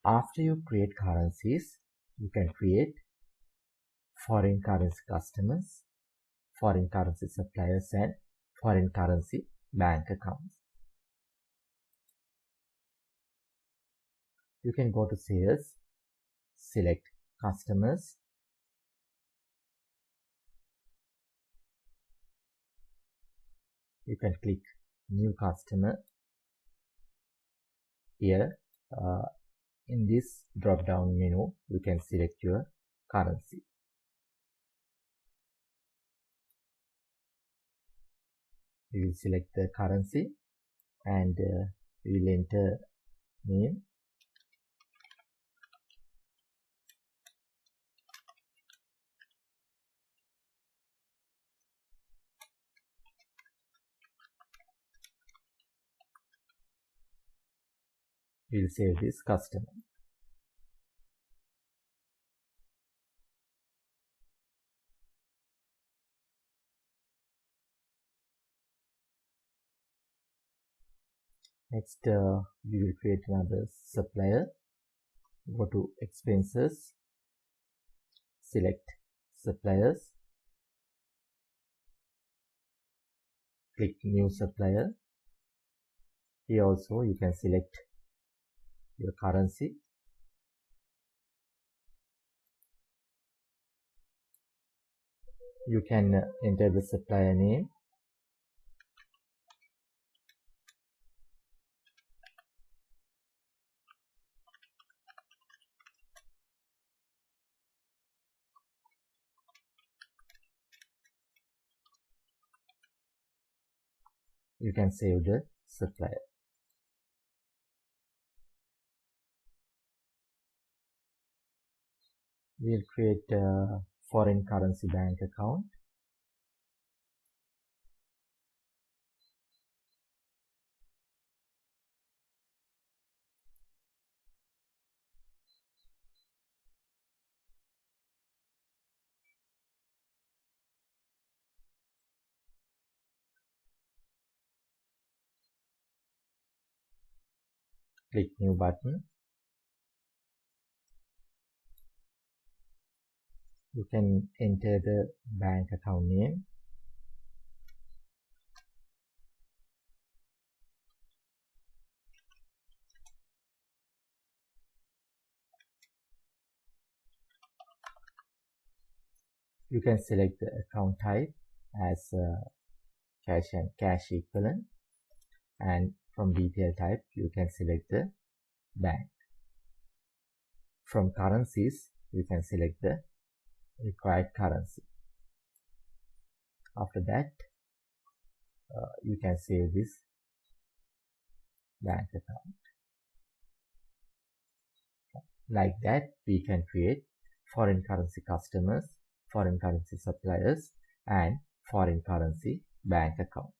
After you create currencies, you can create foreign currency customers, foreign currency suppliers, and foreign currency bank accounts. You can go to sales, select customers, you can click new customer. Here in this drop down menu you can select your currency. You will select the currency and we will enter name. We will save this customer. Next, we will create another supplier. Go to expenses, select suppliers, click new supplier. Here also you can select your currency. You can enter the supplier name. You can save the supplier. We'll create a foreign currency bank account. Click new button. You can enter the bank account name. You can select the account type as cash and cash equivalent, and from detail type you can select the bank. From currencies you can select the required currency. After that you can save this bank account. Like that we can create foreign currency customers, foreign currency suppliers, and foreign currency bank account.